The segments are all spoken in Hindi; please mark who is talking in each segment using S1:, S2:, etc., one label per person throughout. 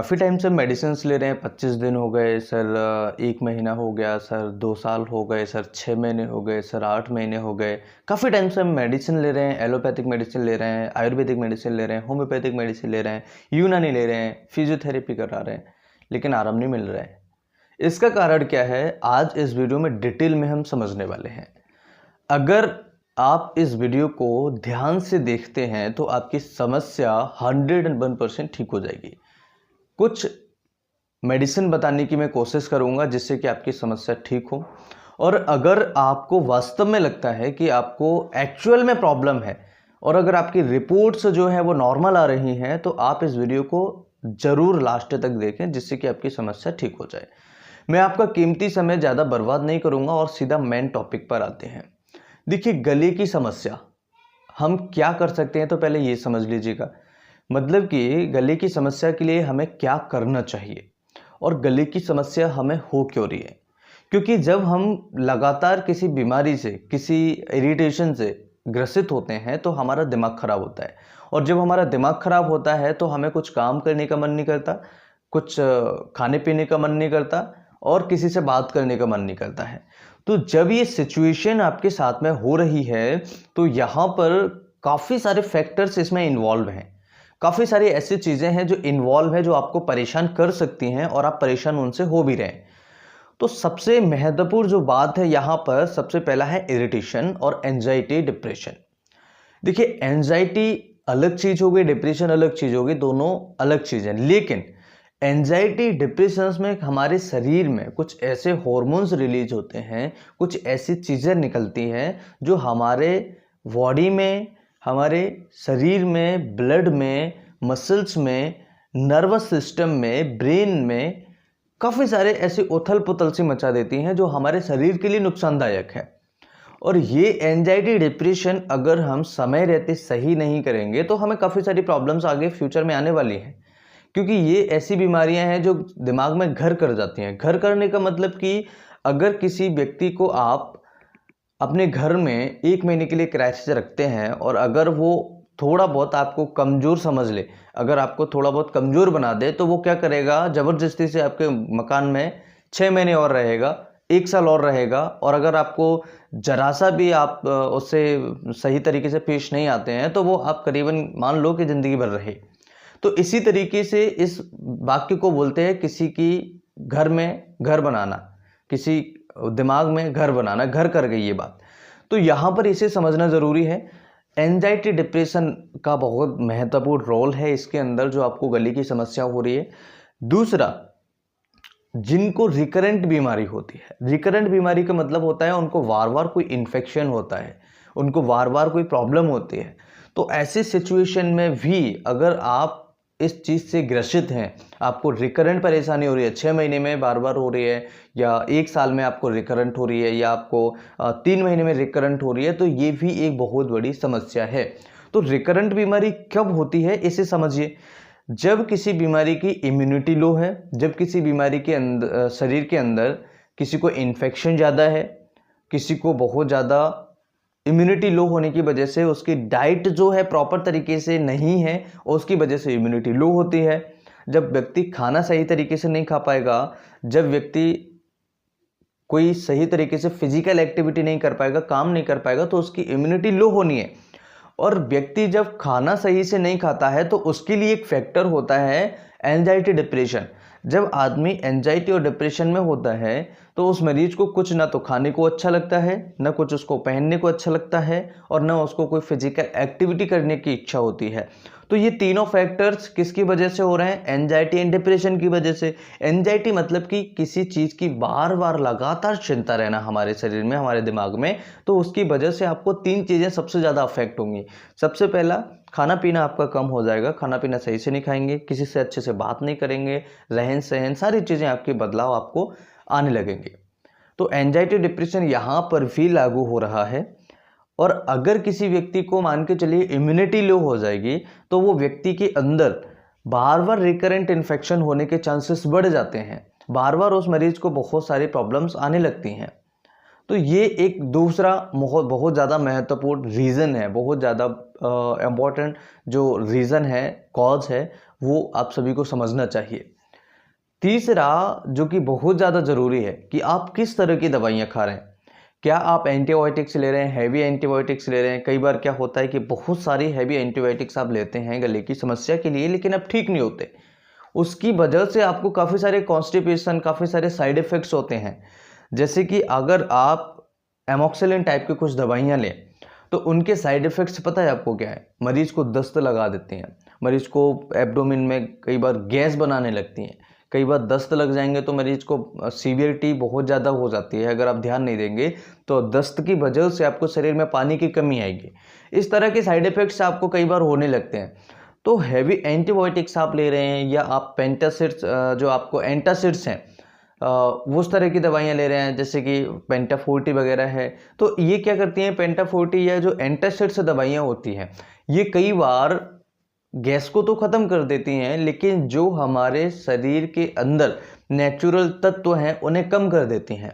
S1: काफ़ी टाइम से मेडिसिन ले रहे हैं, 25 दिन हो गए सर, 1 महीना हो गया सर, 2 साल हो गए सर, 6 महीने हो गए सर, 8 महीने हो गए। काफ़ी टाइम से हम मेडिसिन ले रहे हैं, एलोपैथिक मेडिसिन ले रहे हैं, आयुर्वेदिक मेडिसिन ले रहे हैं, होम्योपैथिक मेडिसिन ले रहे हैं, यूनानी ले रहे हैं, फिजियोथेरेपी करा रहे हैं, लेकिन आराम नहीं मिल रहा है। इसका कारण क्या है, आज इस वीडियो में डिटेल में हम समझने वाले हैं। अगर आप इस वीडियो को ध्यान से देखते हैं तो आपकी समस्या 101% ठीक हो जाएगी। कुछ मेडिसिन बताने की मैं कोशिश करूंगा जिससे कि आपकी समस्या ठीक हो, और अगर आपको वास्तव में लगता है कि आपको एक्चुअल में प्रॉब्लम है और अगर आपकी रिपोर्ट्स जो है वो नॉर्मल आ रही हैं, तो आप इस वीडियो को ज़रूर लास्ट तक देखें जिससे कि आपकी समस्या ठीक हो जाए। मैं आपका कीमती समय ज़्यादा बर्बाद नहीं करूंगा और सीधा मेन टॉपिक पर आते हैं। देखिए, गले की समस्या हम क्या कर सकते हैं, तो पहले ये समझ लीजिएगा। मतलब कि गले की समस्या के लिए हमें क्या करना चाहिए और गले की समस्या हमें हो क्यों रही है। क्योंकि जब हम लगातार किसी बीमारी से, किसी इरिटेशन से ग्रसित होते हैं तो हमारा दिमाग खराब होता है, और जब हमारा दिमाग खराब होता है तो हमें कुछ काम करने का मन नहीं करता, कुछ खाने पीने का मन नहीं करता और किसी से बात करने का मन नहीं करता है। तो जब ये सिचुएशन आपके साथ में हो रही है तो यहाँ पर काफ़ी सारे फैक्टर्स इसमें इन्वॉल्व हैं। काफ़ी सारी ऐसी चीज़ें हैं जो इन्वॉल्व है, जो आपको परेशान कर सकती हैं और आप परेशान उनसे हो भी रहे हैं। तो सबसे महत्वपूर्ण जो बात है यहाँ पर, सबसे पहला है इरिटेशन और एंजाइटी, डिप्रेशन। देखिए, एंजाइटी अलग चीज़ हो गई, डिप्रेशन अलग चीज़ हो गई, दोनों अलग चीज़ें। लेकिन एंजाइटी डिप्रेशन में हमारे शरीर में कुछ ऐसे हार्मोन्स रिलीज होते हैं, कुछ ऐसी चीज़ें निकलती हैं जो हमारे बॉडी में, हमारे शरीर में, ब्लड में, मसल्स में, नर्वस सिस्टम में, ब्रेन में काफ़ी सारे ऐसे उथल पुथल सी मचा देती हैं जो हमारे शरीर के लिए नुकसानदायक है। और ये एंजाइटी डिप्रेशन अगर हम समय रहते सही नहीं करेंगे तो हमें काफ़ी सारी प्रॉब्लम्स आगे फ्यूचर में आने वाली हैं। क्योंकि ये ऐसी बीमारियां हैं जो दिमाग में घर कर जाती हैं। घर करने का मतलब कि अगर किसी व्यक्ति को आप अपने घर में 1 महीने के लिए किराए से रखते हैं और अगर वो थोड़ा बहुत आपको कमज़ोर समझ ले, अगर आपको थोड़ा बहुत कमज़ोर बना दे, तो वो क्या करेगा, ज़बरदस्ती से आपके मकान में 6 महीने और रहेगा, 1 साल और रहेगा। और अगर आपको जरा सा भी आप उससे सही तरीके से पेश नहीं आते हैं तो वो आप करीबन मान लो कि ज़िंदगी भर रहे। तो इसी तरीके से इस वाक्य को बोलते हैं किसी की घर में घर बनाना, किसी दिमाग में घर बनाना, घर कर गई ये बात। तो यहाँ पर इसे समझना ज़रूरी है। एंजाइटी डिप्रेशन का बहुत महत्वपूर्ण रोल है इसके अंदर, जो आपको गले की समस्या हो रही है। दूसरा, जिनको रिकरेंट बीमारी होती है, रिकरेंट बीमारी का मतलब होता है उनको बार बार कोई इन्फेक्शन होता है, उनको बार बार कोई प्रॉब्लम होती है। तो ऐसी सिचुएशन में भी अगर आप इस चीज़ से ग्रसित हैं, आपको रिकरेंट परेशानी हो रही है, 6 महीने में बार बार हो रही है, या 1 साल में आपको रिकरेंट हो रही है, या आपको 3 महीने में रिकरेंट हो रही है, तो ये भी एक बहुत बड़ी समस्या है। तो रिकरेंट बीमारी कब होती है इसे समझिए। जब किसी बीमारी की इम्यूनिटी लो है, जब किसी बीमारी के अंदर, शरीर के अंदर किसी को इन्फेक्शन ज़्यादा है, किसी को बहुत ज़्यादा इम्यूनिटी लो होने की वजह से उसकी डाइट जो है प्रॉपर तरीके से नहीं है और उसकी वजह से इम्यूनिटी लो होती है। जब व्यक्ति खाना सही तरीके से नहीं खा पाएगा, जब व्यक्ति कोई सही तरीके से फिजिकल एक्टिविटी नहीं कर पाएगा, काम नहीं कर पाएगा, तो उसकी इम्यूनिटी लो होनी है। और व्यक्ति जब खाना सही से नहीं खाता है तो उसके लिए एक फैक्टर होता है एंजाइटी, डिप्रेशन। जब आदमी एंजाइटी और डिप्रेशन में होता है तो उस मरीज को कुछ ना तो खाने को अच्छा लगता है, ना कुछ उसको पहनने को अच्छा लगता है, और ना उसको कोई फिजिकल एक्टिविटी करने की इच्छा होती है। तो ये तीनों फैक्टर्स किसकी वजह से हो रहे हैं? एंजाइटी एंड डिप्रेशन की वजह से। एंजाइटी मतलब कि किसी चीज़ की बार बार लगातार चिंता रहना हमारे शरीर में, हमारे दिमाग में, तो उसकी वजह से आपको 3 चीज़ें सबसे ज़्यादा अफेक्ट होंगी। सबसे पहला, खाना पीना आपका कम हो जाएगा, खाना पीना सही से नहीं खाएंगे, किसी से अच्छे से बात नहीं करेंगे, रहन सहन सारी चीज़ें आपकी बदलाव आपको आने लगेंगे। तो एंजाइटी डिप्रेशन यहाँ पर भी लागू हो रहा है। और अगर किसी व्यक्ति को मान के चलिए इम्यूनिटी लो हो जाएगी तो वो व्यक्ति के अंदर बार बार रिकरेंट इन्फेक्शन होने के चांसेस बढ़ जाते हैं, बार बार उस मरीज को बहुत सारी प्रॉब्लम्स आने लगती हैं। तो ये एक दूसरा बहुत ज़्यादा महत्वपूर्ण रीज़न है, बहुत ज़्यादा इम्पॉर्टेंट जो रीज़न है, कॉज है, वो आप सभी को समझना चाहिए। तीसरा जो कि बहुत ज़्यादा ज़रूरी है कि आप किस तरह की दवाइयाँ खा रहे हैं। क्या आप एंटीबायोटिक्स ले रहे हैं, हैवी एंटीबायोटिक्स ले रहे हैं? कई बार क्या होता है कि बहुत सारी हैवी एंटीबायोटिक्स आप लेते हैं गले की समस्या के लिए, लेकिन अब ठीक नहीं होते। उसकी वजह से आपको काफ़ी सारे कॉन्स्टिपेशन, काफ़ी सारे साइड इफ़ेक्ट्स होते हैं। जैसे कि अगर आप एमोक्सिलिन टाइप की कुछ दवाइयाँ लें, तो उनके साइड इफ़ेक्ट्स पता है आपको क्या है? मरीज़ को दस्त लगा देती हैं, मरीज़ को एब्डोमेन में कई बार गैस बनाने लगती हैं, कई बार दस्त लग जाएंगे तो मरीज़ को सीवियरिटी बहुत ज़्यादा हो जाती है। अगर आप ध्यान नहीं देंगे तो दस्त की वजह से आपको शरीर में पानी की कमी आएगी। इस तरह के साइड इफ़ेक्ट्स आपको कई बार होने लगते हैं। तो हैवी एंटीबायोटिक्स आप ले रहे हैं या आप पेंटासिड्स जो आपको एंटासिड्स हैं वो उस तरह की दवाइयाँ ले रहे हैं, जैसे कि पेंटाफोर्टी वगैरह है। तो ये क्या करती हैं, पेंटाफोर्टी या जो एंटासिड्स दवाइयाँ होती हैं, ये कई बार गैस को तो ख़त्म कर देती हैं, लेकिन जो हमारे शरीर के अंदर नेचुरल तत्व हैं उन्हें कम कर देती हैं।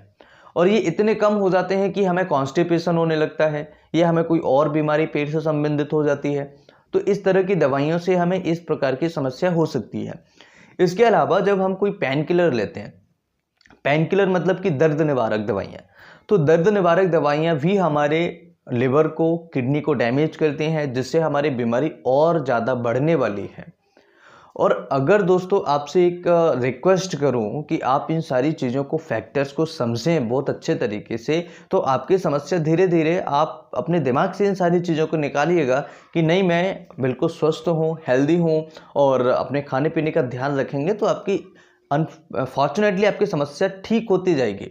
S1: और ये इतने कम हो जाते हैं कि हमें कॉन्स्टिपेशन होने लगता है या हमें कोई और बीमारी पेट से संबंधित हो जाती है। तो इस तरह की दवाइयों से हमें इस प्रकार की समस्या हो सकती है। इसके अलावा जब हम कोई पेन किलर लेते हैं, पेन किलर मतलब कि दर्द निवारक दवाइयाँ, तो दर्द निवारक दवाइयाँ भी हमारे लिवर को, किडनी को डैमेज करती हैं, जिससे हमारी बीमारी और ज़्यादा बढ़ने वाली है। और अगर दोस्तों आपसे एक रिक्वेस्ट करूं कि आप इन सारी चीज़ों को, फैक्टर्स को समझें बहुत अच्छे तरीके से, तो आपकी समस्या धीरे धीरे आप अपने दिमाग से इन सारी चीज़ों को निकालिएगा कि नहीं, मैं बिल्कुल स्वस्थ हूं, हेल्दी हूं और अपने खाने पीने का ध्यान रखेंगे तो आपकी अनफॉर्चुनेटली आपकी समस्या ठीक होती जाएगी।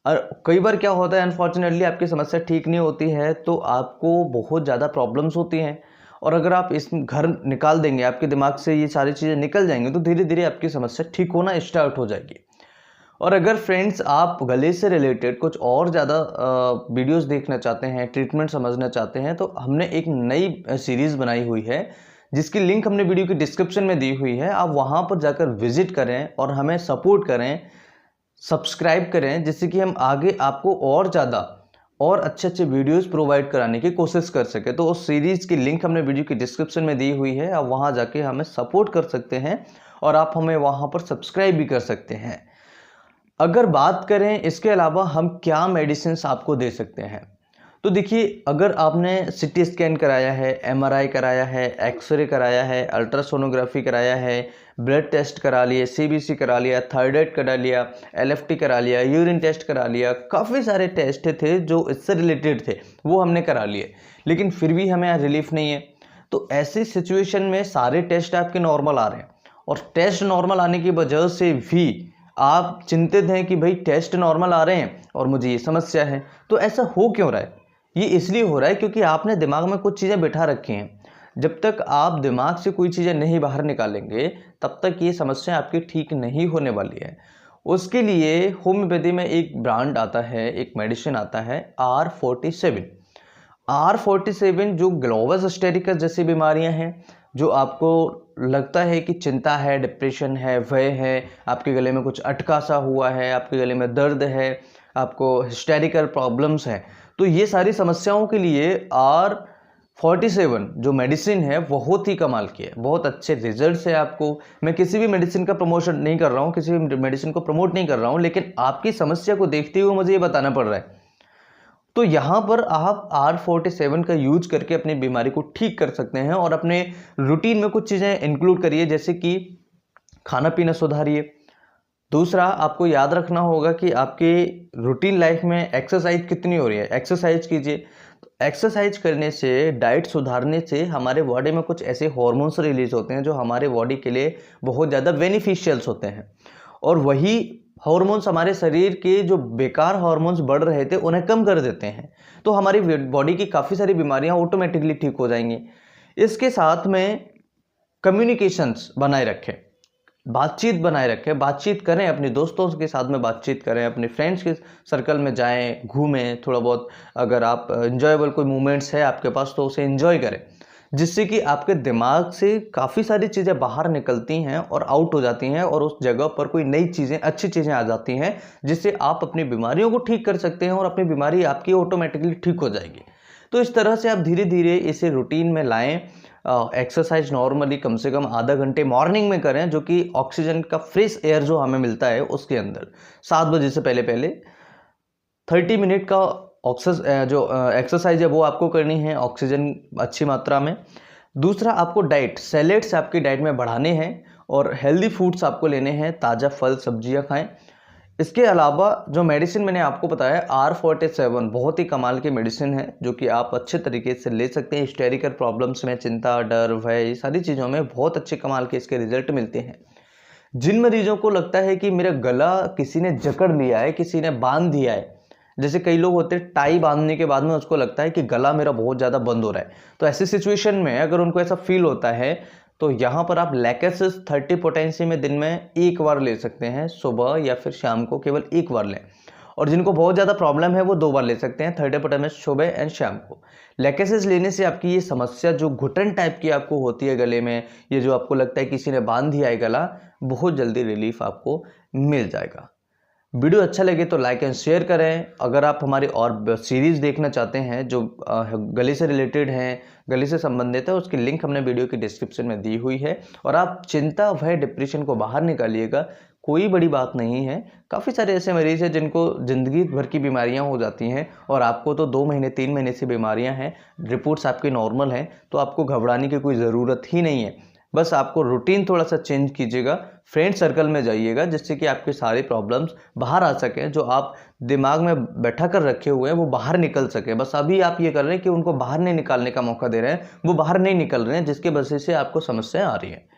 S1: और कई बार क्या होता है, अनफॉर्चुनेटली आपकी समस्या ठीक नहीं होती है तो आपको बहुत ज़्यादा प्रॉब्लम्स होती हैं। और अगर आप इस घर निकाल देंगे, आपके दिमाग से ये सारी चीज़ें निकल जाएंगी, तो धीरे धीरे आपकी समस्या ठीक होना स्टार्ट हो जाएगी। और अगर फ्रेंड्स आप गले से रिलेटेड कुछ और ज़्यादा वीडियोस देखना चाहते हैं, ट्रीटमेंट समझना चाहते हैं, तो हमने एक नई सीरीज़ बनाई हुई है जिसकी लिंक हमने वीडियो की डिस्क्रिप्शन में दी हुई है। आप वहाँ पर जाकर विजिट करें और हमें सपोर्ट करें, सब्सक्राइब करें, जिससे कि हम आगे आपको और ज़्यादा और अच्छे अच्छे वीडियोस प्रोवाइड कराने की कोशिश कर सके। तो उस सीरीज़ की लिंक हमने वीडियो की डिस्क्रिप्शन में दी हुई है, आप वहां जाके हमें सपोर्ट कर सकते हैं और आप हमें वहां पर सब्सक्राइब भी कर सकते हैं। अगर बात करें इसके अलावा हम क्या मेडिसिन आपको दे सकते हैं, तो देखिए, अगर आपने सिटी स्कैन कराया है, एमआरआई कराया है, एक्सरे कराया है, अल्ट्रासोनोग्राफी कराया है, ब्लड टेस्ट करा लिए, सीबीसी करा लिया, थायराइड करा लिया, एलएफटी करा लिया, यूरिन टेस्ट करा लिया, काफ़ी सारे टेस्ट थे जो इससे रिलेटेड थे, वो हमने करा लिए, लेकिन फिर भी हमें रिलीफ नहीं है। तो ऐसी सिचुएशन में सारे टेस्ट आपके नॉर्मल आ रहे हैं और टेस्ट नॉर्मल आने की वजह से भी आप चिंतित हैं कि भाई टेस्ट नॉर्मल आ रहे हैं और मुझे ये समस्या है। तो ऐसा हो क्यों रहा है? ये इसलिए हो रहा है क्योंकि आपने दिमाग में कुछ चीज़ें बिठा रखी हैं। जब तक आप दिमाग से कोई चीज़ें नहीं बाहर निकालेंगे, तब तक ये समस्या आपकी ठीक नहीं होने वाली है। उसके लिए होम्योपैथी में एक ब्रांड आता है, एक मेडिसिन आता है R47। R47 जो ग्लोवस हिस्टेरिकस जैसी बीमारियां हैं, जो आपको लगता है कि चिंता है, डिप्रेशन है, भय है, आपके गले में कुछ अटका सा हुआ है, आपके गले में दर्द है, आपको हिस्टेरिकल प्रॉब्लम्स हैं, तो ये सारी समस्याओं के लिए R47 जो मेडिसिन है बहुत ही कमाल की है, बहुत अच्छे रिजल्ट्स है आपको। मैं किसी भी मेडिसिन का प्रमोशन नहीं कर रहा हूँ, किसी भी मेडिसिन को प्रमोट नहीं कर रहा हूँ, लेकिन आपकी समस्या को देखते हुए मुझे ये बताना पड़ रहा है। तो यहाँ पर आप R47 का यूज करके अपनी बीमारी को ठीक कर सकते हैं और अपने रूटीन में कुछ चीज़ें इंक्लूड करिए, जैसे कि खाना पीना सुधारिए। दूसरा, आपको याद रखना होगा कि आपके रूटीन लाइफ में एक्सरसाइज कितनी हो रही है, एक्सरसाइज कीजिए। एक्सरसाइज करने से, डाइट सुधारने से हमारे बॉडी में कुछ ऐसे हार्मोन्स रिलीज होते हैं जो हमारे बॉडी के लिए बहुत ज़्यादा बेनिफिशियल्स होते हैं, और वही हार्मोन्स हमारे शरीर के जो बेकार हार्मोन्स बढ़ रहे थे उन्हें कम कर देते हैं। तो हमारी बॉडी की काफ़ी सारी बीमारियां ऑटोमेटिकली ठीक हो जाएंगी। इसके साथ में कम्युनिकेशंस बनाए रखें, बातचीत बनाए रखें, बातचीत करें, अपने दोस्तों के साथ में बातचीत करें, अपने फ्रेंड्स के सर्कल में जाएं, घूमें थोड़ा बहुत। अगर आप इंजॉयबल कोई मोमेंट्स है आपके पास तो उसे एंजॉय करें, जिससे कि आपके दिमाग से काफ़ी सारी चीज़ें बाहर निकलती हैं और आउट हो जाती हैं और उस जगह पर कोई नई चीज़ें, अच्छी चीज़ें आ जाती हैं, जिससे आप अपनी बीमारियों को ठीक कर सकते हैं और अपनी बीमारी आपकी ऑटोमेटिकली ठीक हो जाएगी। तो इस तरह से आप धीरे धीरे इसे रूटीन में लाएं। एक्सरसाइज नॉर्मली कम से कम आधा घंटे मॉर्निंग में करें, जो कि ऑक्सीजन का फ्रेश एयर जो हमें मिलता है उसके अंदर 7 बजे से पहले पहले 30 मिनट का एक्सरसाइज है वो आपको करनी है, ऑक्सीजन अच्छी मात्रा में। दूसरा, आपको डाइट सैलेड्स आपकी डाइट में बढ़ाने हैं और हेल्दी फूड्स आपको लेने हैं, ताज़ा फल सब्जियां खाएं। इसके अलावा जो मेडिसिन मैंने आपको बताया R47 बहुत ही कमाल की मेडिसिन है, जो कि आप अच्छे तरीके से ले सकते हैं। हिस्टेरिकल प्रॉब्लम्स में, चिंता, डर, भय, ये सारी चीज़ों में बहुत अच्छे कमाल के इसके रिजल्ट मिलते हैं। जिन मरीजों को लगता है कि मेरा गला किसी ने जकड़ लिया है, किसी ने बांध दिया है, जैसे कई लोग होते हैं टाई बांधने के बाद में उसको लगता है कि गला मेरा बहुत ज़्यादा बंद हो रहा है, तो ऐसी सिचुएशन में अगर उनको ऐसा फील होता है तो यहाँ पर आप लैकेसिस 30 पोटेंसी में दिन में एक बार ले सकते हैं, सुबह या फिर शाम को केवल एक बार लें। और जिनको बहुत ज़्यादा प्रॉब्लम है वो 2 बार ले सकते हैं, 30 पोटेंसी सुबह एंड शाम को। लैकेसिस लेने से आपकी ये समस्या जो घुटन टाइप की आपको होती है गले में, ये जो आपको लगता है किसी ने बांध दिया है गला, बहुत जल्दी रिलीफ आपको मिल जाएगा। वीडियो अच्छा लगे तो लाइक एंड शेयर करें। अगर आप हमारी और सीरीज़ देखना चाहते हैं जो गले से रिलेटेड हैं, गले से संबंधित है, उसकी लिंक हमने वीडियो की डिस्क्रिप्शन में दी हुई है। और आप चिंता, भय, डिप्रेशन को बाहर निकालिएगा, कोई बड़ी बात नहीं है। काफ़ी सारे ऐसे मरीज हैं जिनको ज़िंदगी भर की बीमारियां हो जाती हैं और आपको तो 2 महीने 3 महीने से बीमारियां हैं, रिपोर्ट्स आपकी नॉर्मल हैं, तो आपको घबराने की कोई ज़रूरत ही नहीं है। बस आपको रूटीन थोड़ा सा चेंज कीजिएगा, फ्रेंड सर्कल में जाइएगा, जिससे कि आपके सारे प्रॉब्लम्स बाहर आ सकें, जो आप दिमाग में बैठा कर रखे हुए हैं वो बाहर निकल सके। बस अभी आप ये कर रहे हैं कि उनको बाहर नहीं निकालने का मौका दे रहे हैं, वो बाहर नहीं निकल रहे हैं, जिसके वजह से आपको समस्याएं आ रही हैं।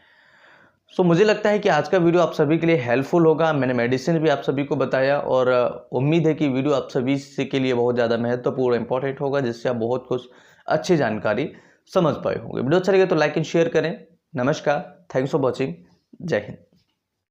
S1: सो मुझे लगता है कि आज का वीडियो आप सभी के लिए हेल्पफुल होगा। मैंने मेडिसिन भी आप सभी को बताया और उम्मीद है कि वीडियो आप सभी के लिए बहुत ज़्यादा महत्वपूर्ण इंपॉर्टेंट होगा, जिससे आप बहुत कुछ अच्छी जानकारी समझ पाए होंगे। वीडियो अच्छा लगे तो लाइक एंड शेयर करें। नमस्कार, थैंक्स फॉर वॉचिंग, जय हिंद।